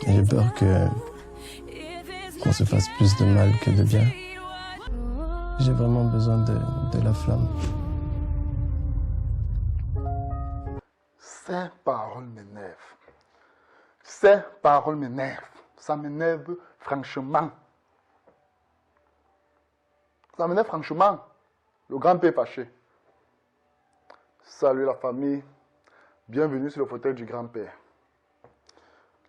Et j'ai peur qu'on se fasse plus de mal que de bien. J'ai vraiment besoin de la flamme. Ces paroles m'énervent. Ces paroles m'énervent. Ça m'énerve franchement. Ça m'énerve franchement. Le grand-père fâché. Salut la famille. Bienvenue sur le fauteuil du grand-père.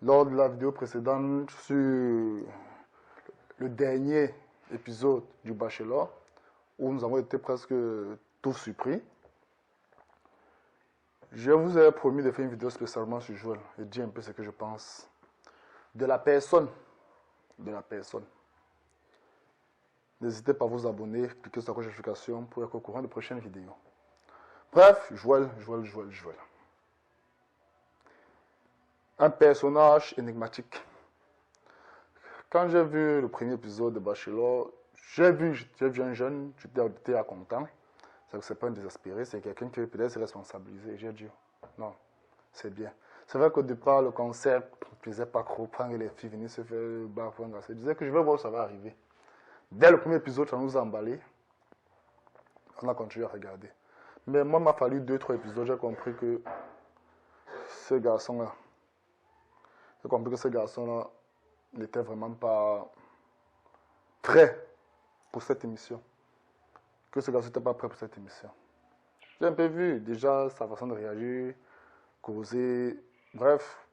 Lors de la vidéo précédente sur le dernier épisode du Bachelor, où nous avons été presque tous surpris, je vous ai promis de faire une vidéo spécialement sur Joël et dire un peu ce que je pense de la personne. N'hésitez pas à vous abonner, cliquez sur la cloche de notification pour être au courant des prochaines vidéos. Bref, Joël. Un personnage énigmatique. Quand j'ai vu le premier épisode de Bachelor, j'ai vu un jeune, j'étais content. C'est pas un désespéré, c'est quelqu'un qui veut peut-être se responsabiliser. J'ai dit, non, c'est bien. C'est vrai qu'au départ, le concept ne plaisait pas trop, prendre les filles, venir se faire battre. Je disais que je vais voir où ça va arriver. Dès le premier épisode, ça nous a emballé. On a continué à regarder. Mais moi, il m'a fallu 2-3 épisodes, j'ai compris que ce garçon-là n'était vraiment pas prêt pour cette émission. Que ce garçon n'était pas prêt pour cette émission. J'ai un peu vu déjà sa façon de réagir, causer, bref.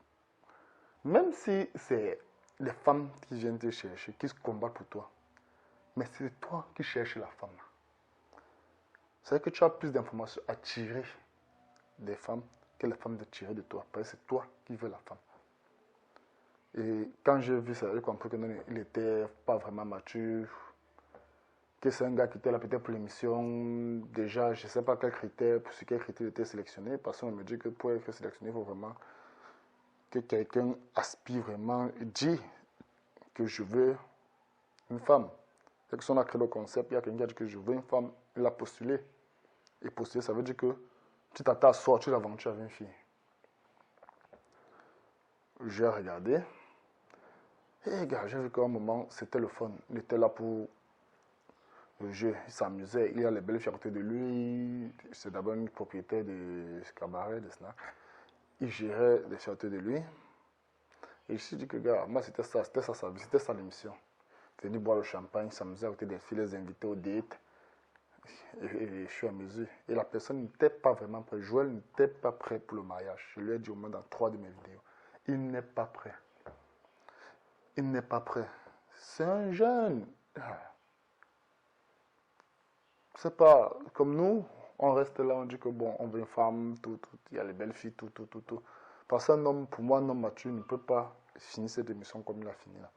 Même si c'est les femmes qui viennent te chercher, qui se combattent pour toi, mais c'est toi qui cherches la femme. C'est que tu as plus d'informations à tirer des femmes que les femmes de tirer de toi. Parce que c'est toi qui veux la femme. Et quand j'ai vu ça, j'ai compris qu'il n'était pas vraiment mature. Que c'est un gars qui était là peut-être pour l'émission. Déjà, je ne sais pas sur quel critère il était sélectionné. Parce qu'on me dit que pour être sélectionné, il faut vraiment que quelqu'un aspire vraiment et dit que je veux une femme. C'est que si on a créé le concept, il y a quelqu'un qui a dit que je veux une femme, il a postulé. Et postuler, ça veut dire que tu t'attends à sortir l'aventure avec une fille. J'ai regardé. Et gars, j'ai vu qu'à un moment, c'était le fun. Il était là pour le jeu. Il s'amusait. Il a les belles filles à côté de lui. C'est d'abord une propriétaire de cabaret, de snack. Il gérait les filles à côté de lui. Et je me suis dit que, gars, moi, c'était ça sa vie, c'était ça l'émission. Venir boire le champagne, s'amuser à côté des filles, les inviter au date. Et je suis à mesure. Et la personne n'était pas vraiment prête. Joël n'était pas prêt pour le mariage. Je lui ai dit au moins dans 3 de mes vidéos. Il n'est pas prêt. Il n'est pas prêt. C'est un jeune. C'est pas comme nous. On reste là, on dit que bon, on veut une femme, tout. Il y a les belles filles, tout. Parce qu'un homme, pour moi, un homme mature ne peut pas finir cette émission comme il a fini là.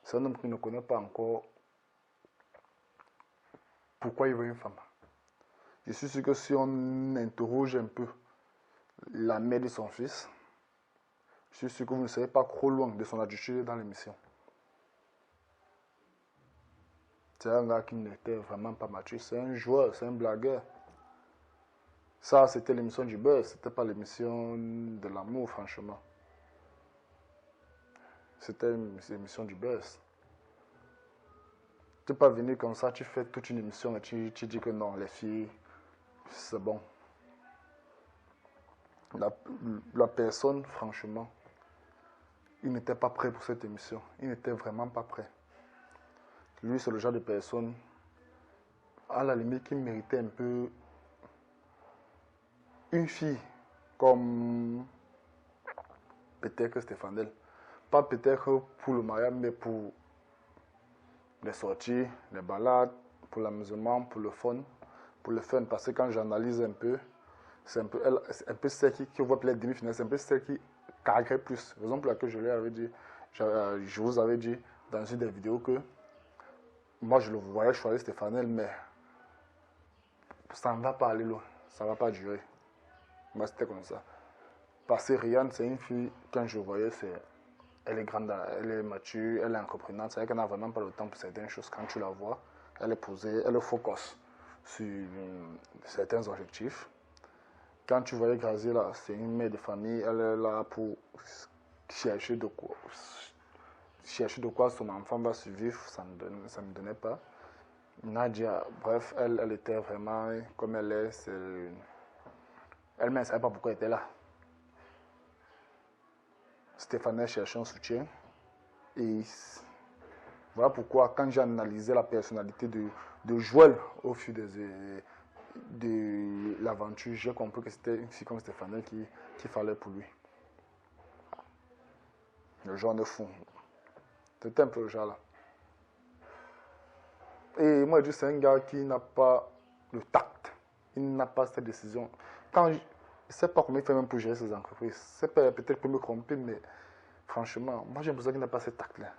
C'est un homme qui ne connaît pas encore pourquoi il veut une femme. Je suis sûr que si on interroge un peu la mère de son fils, je suis sûr que vous ne serez pas trop loin de son attitude dans l'émission. C'est un gars qui n'était vraiment pas mature. C'est un joueur, c'est un blagueur. Ça, c'était l'émission du buzz. C'était pas l'émission de l'amour, franchement. C'était l'émission du buzz. Tu n'es pas venu comme ça, tu fais toute une émission et tu dis que non, les filles, c'est bon. La personne, franchement, il n'était pas prêt pour cette émission. Il n'était vraiment pas prêt. Lui, c'est le genre de personne, à la limite, qui méritait un peu une fille comme peut-être Stéphane. Pas peut-être pour le mariage, mais pour les sorties, les balades, pour l'amusement, pour le fun. Parce que quand j'analyse un peu, c'est un peu celle qui voit les demi-finales, c'est un peu celle qui carrerait plus. Raison pour laquelle je vous avais dit dans une des vidéos que moi je le voyais choisir Stéphane, mais ça ne va pas aller loin, ça ne va pas durer. Moi c'était comme ça. Parce que Rihanna, c'est une fille, quand je voyais, elle est grande, elle est mature, elle est entreprenante. C'est vrai qu'elle n'a vraiment pas le temps pour certaines choses. Quand tu la vois, elle est posée, elle est focus sur certains objectifs. Quand tu voyais Graziella, c'est une mère de famille, elle est là pour chercher de quoi son enfant va survivre, ça me donnait pas. Nadia, bref, elle était vraiment comme elle est. Elle-même ne savait pas pourquoi elle était là. Stéphanie cherchait un soutien. Et voilà pourquoi, quand j'ai analysé la personnalité de Joël au fil de l'aventure, j'ai compris que c'était une fille comme Stéphanie qu'il fallait pour lui. Le genre de fou. C'était un peu le genre là. Et moi, je dis, c'est un gars qui n'a pas le tact. Il n'a pas cette décision. Je ne sais pas comment il fait même pour gérer ses entreprises. C'est peut-être pour me tromper, mais franchement, moi j'ai l'impression qu'il n'a pas ce tact-là.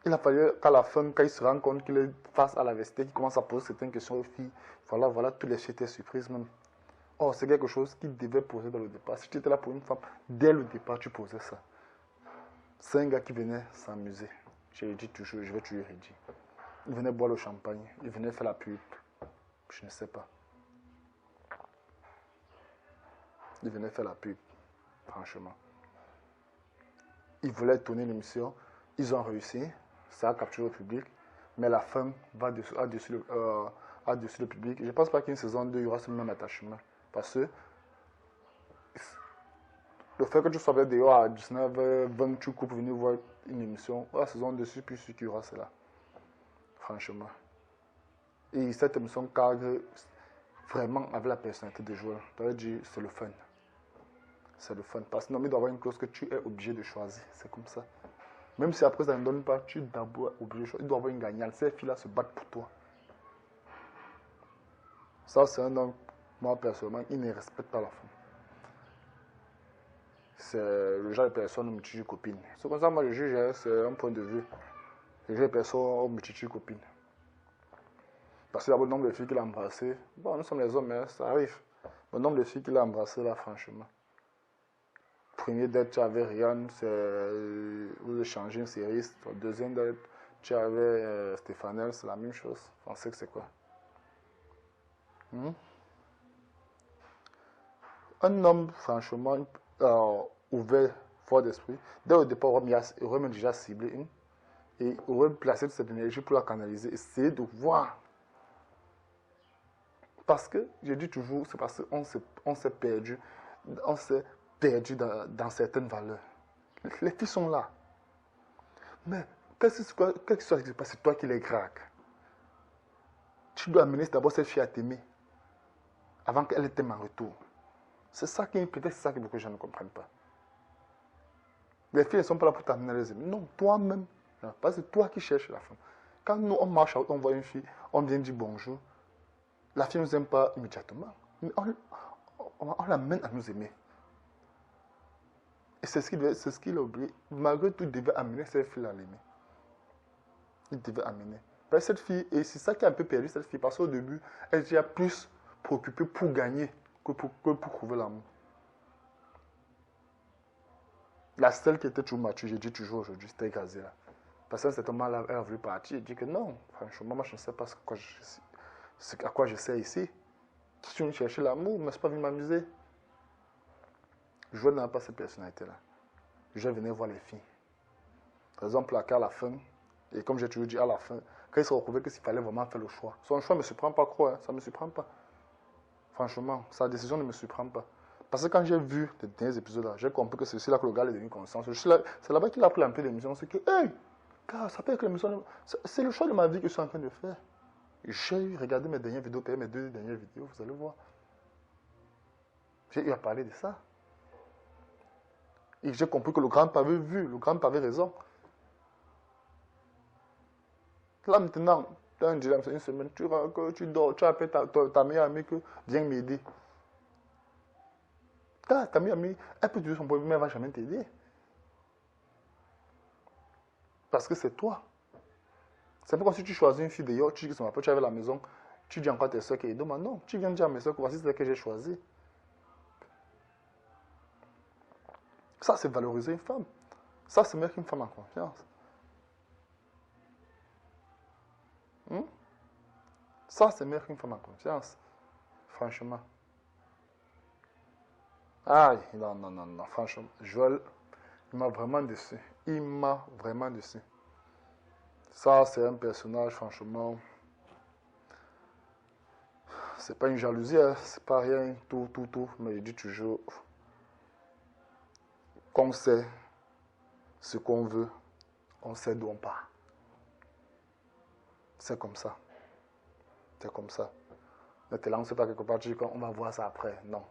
Il a fallu qu'à la fin, quand il se rend compte qu'il est face à la vérité, qu'il commence à poser certaines questions aux filles. Voilà, tous les filles étaient surprises même. Oh, c'est quelque chose qu'il devait poser dans le départ. Si tu étais là pour une femme, dès le départ, tu posais ça. C'est un gars qui venait s'amuser. Je l'ai dit toujours, je vais toujours le dire. Il venait boire le champagne, il venait faire la pub. Je ne sais pas. Il venait faire la pub, franchement. Ils voulaient tourner l'émission, ils ont réussi, ça a capturé le public, mais la femme va au-dessus le public. Je ne pense pas qu'une saison 2, il y aura ce même attachement. Parce que le fait que tu sois dehors à 19h, 20, tu coupes venir voir une émission, la saison 2, je suis plus sûr qu'il y aura cela. Franchement. Et cette émission cadre vraiment avec la personnalité des joueurs. Je t'aurais dit, c'est le fun. C'est le fun. Parce que non, il doit y avoir une clause que tu es obligé de choisir. C'est comme ça. Même si après ça ne donne pas, tu es d'abord obligé de choisir. Il doit y avoir une gagnante. Ces filles-là se battent pour toi. Ça, c'est un homme, moi personnellement, il ne respecte pas la femme. C'est le genre de personne où tu copine. C'est comme ça, moi je juge, c'est un point de vue. Le genre de personne où tu copine. Parce que d'abord, le nombre de filles qu'il a embrassées, bon, nous sommes les hommes, hein, ça arrive. Le nombre de filles qu'il a embrassées là, franchement. Premier date, tu avais Rihanna, vous échangez une série. Deuxième date, tu avais Stéphanie, c'est la même chose. On sait que c'est quoi. Un homme, franchement, ouvert, fort d'esprit, dès le départ, il aurait même déjà ciblé une et aurait placé toute cette énergie pour la canaliser, essayer de voir. Parce que, je dis toujours, c'est parce qu'on s'est perdu dans certaines valeurs. Les filles sont là. Mais, qu'est-ce qui se passe? C'est toi qui les graques. Tu dois amener d'abord cette fille à t'aimer avant qu'elle t'aime en retour. C'est ça qui, peut-être c'est ça que beaucoup de gens ne comprennent pas. Les filles ne sont pas là pour t'amener à les aimer. Non, toi-même. Parce que c'est toi qui cherches la femme. Quand nous, on marche, on voit une fille, on vient dire bonjour. La fille ne nous aime pas immédiatement. Mais on l'amène à nous aimer. Et c'est ce qu'il a oublié. Malgré tout, il devait amener cette fille à l'aimer. Il devait amener. Parce que cette fille, et c'est ça qui a un peu perdu cette fille, parce qu'au début, elle était plus préoccupée pour gagner que pour trouver l'amour. La seule qui était toujours mature, j'ai dit toujours aujourd'hui, c'était Gazelle. Parce qu'à cet moment-là, elle a voulu partir. Elle dit que non, franchement, moi je ne sais pas à quoi je sers ici. Je suis venu chercher l'amour, mais je ne suis pas venu m'amuser. Je n'ai pas cette personnalité-là. Je venais voir les filles. Par exemple, à la fin, et comme j'ai toujours dit à la fin, quand il se retrouvait qu'il fallait vraiment faire le choix. Son choix ne me surprend pas, quoi, hein, ça ne me surprend pas. Franchement, sa décision ne me surprend pas. Parce que quand j'ai vu les derniers épisodes-là, j'ai compris que c'est là que le gars est devenu conscient. C'est là-bas qu'il a pris un peu d'émission. C'est que, hey, gars, ça peut être l'émission. C'est le choix de ma vie que je suis en train de faire. J'ai regardé mes dernières vidéos, mes 2 dernières vidéos, vous allez voir. J'ai eu à parler de ça. Et j'ai compris que le grand avait vu, le grand avait raison. Là maintenant, tu as un dilemme, c'est une semaine, tu dors, tu appelles ta meilleure amie que viens m'aider. Ta meilleure amie, elle peut te dire son problème, mais elle ne va jamais t'aider. Parce que c'est toi. C'est pas comme si tu choisis une fille d'ailleurs, tu dis que son appel, tu es à la maison, tu dis encore à tes soeurs qu'elle demande. Non, tu viens dire à mes soeurs que voici celle que j'ai choisie. Ça, c'est valoriser une femme. Ça, c'est mettre une femme en confiance. Ça, c'est mettre une femme en confiance. Franchement. Aïe, non, non, non, non, franchement, Joël, il m'a vraiment déçu. Il m'a vraiment déçu. Ça, c'est un personnage, franchement, c'est pas une jalousie, hein, c'est pas rien, tout, mais je dis toujours qu'on sait ce qu'on veut, on sait d'où on part. C'est comme ça. C'est comme ça. Ne te lance pas quelque part, tu dis qu'on va voir ça après. Non.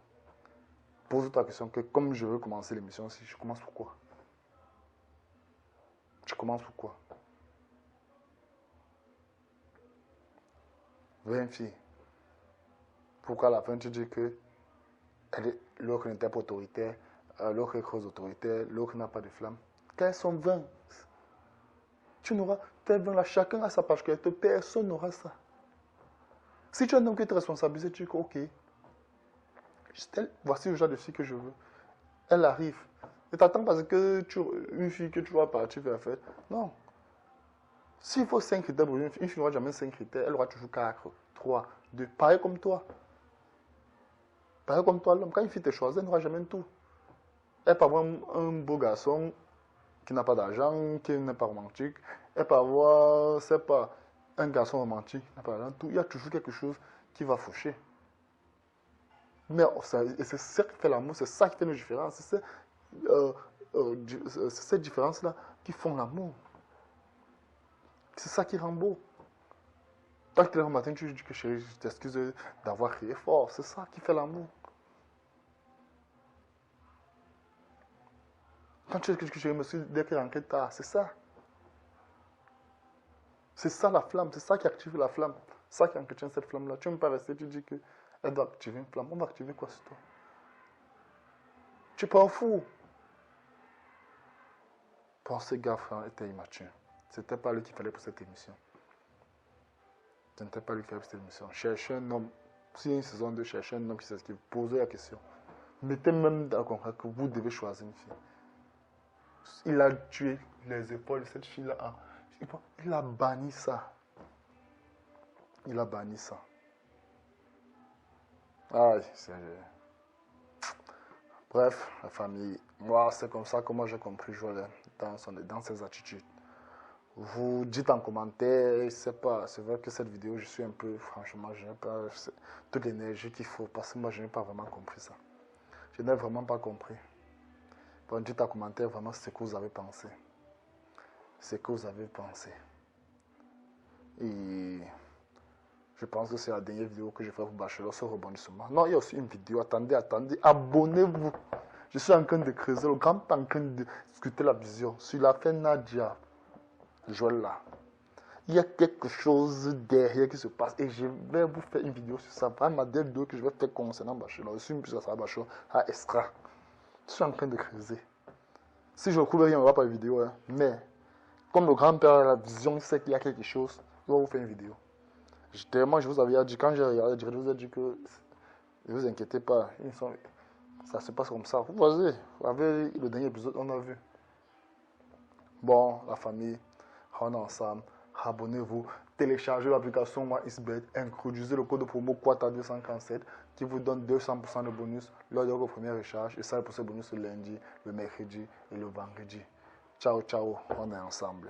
Pose-toi la question que comme je veux commencer l'émission, si je commence pourquoi? Je commence pourquoi? 20 filles. Pourquoi à la fin tu dis que l'autre n'était pas autoritaire, l'autre est creuse autoritaire, l'autre n'a pas de flamme? Quelles sont 20? Tu n'auras tes 20 là, chacun a sa particularité, personne n'aura ça. Si tu as un homme qui est responsabilisé, tu dis ok, voici le genre de fille que je veux. Elle arrive. Ne t'attends pas que une fille que tu vas partir faire la fête. Non. S'il faut 5 critères pour une fille n'aura jamais 5 critères, elle aura toujours 4, 3, 2. Pareil comme toi. Pareil comme toi, l'homme. Quand une fille te choisit, elle n'aura jamais tout. Elle peut avoir un beau garçon qui n'a pas d'argent, qui n'est pas romantique. Elle peut avoir, c'est pas, un garçon romantique qui n'a pas d'argent. Il y a toujours quelque chose qui va faucher. Mais c'est ça qui fait l'amour, c'est ça qui fait nos différences. C'est cette différence-là qui font l'amour. C'est ça qui rend beau. Quand tu te lèves le matin, tu dis que chérie, je t'excuse d'avoir crié fort. C'est ça qui fait l'amour. Quand tu dis que chérie, monsieur, dès qu'il rentre tard, c'est ça. C'est ça la flamme, c'est ça qui active la flamme. C'est ça qui entretient cette flamme-là. Tu ne peux pas rester, tu dis qu'elle doit activer une flamme. On va activer quoi sur toi? Tu es pas fou. Pour ce gars, frère, était immature. C'était pas lui qu'il fallait pour cette émission. Ce n'était pas lui qui fallait pour cette émission. Cherchez un homme. Si une saison 2, cherchez un homme qui s'explique. Posez la question. Mettez même d'accord que vous devez choisir une fille. Il a tué les épaules de cette fille-là. Il a banni ça. Il a banni ça. Aïe, c'est... Bref, la famille. Moi, c'est comme ça que moi j'ai compris Joël dans ses attitudes. Vous dites en commentaire, c'est vrai que cette vidéo, je suis un peu, franchement, je n'ai pas toute l'énergie qu'il faut parce que moi, je n'ai pas vraiment compris ça. Je n'ai vraiment pas compris. Bon, dites en commentaire vraiment ce que vous avez pensé. Ce que vous avez pensé. Et je pense que c'est la dernière vidéo que je ferai pour Bachelor sur rebondissement. Non, il y a aussi une vidéo. Attendez, abonnez-vous. Je suis en train de creuser, le grand en train de discuter la vision sur la fin Nadia. Joël là. Il y a quelque chose derrière qui se passe et je vais vous faire une vidéo sur ça. Vraiment, des vidéos que je vais faire concernant Bachelor. Je suis une puissance à Bachelor à Extra. Je suis en train de creuser. Si je ne trouve rien, on ne va pas une vidéo. Hein. Mais, comme le grand-père a la vision, il sait qu'il y a quelque chose, il va vous faire une vidéo. Tellement, je vous avais dit, quand j'ai regardé, je vous ai dit que ne vous inquiétez pas, ça se passe comme ça. Vous voyez, avec le dernier épisode, on a vu. Bon, la famille, on est ensemble. Abonnez-vous, téléchargez l'application MyXBet, introduisez le code promo QUATA247 qui vous donne 200% de bonus lors de votre première recharge. Et ça, pour ce bonus le lundi, le mercredi et le vendredi. Ciao, ciao, on est ensemble.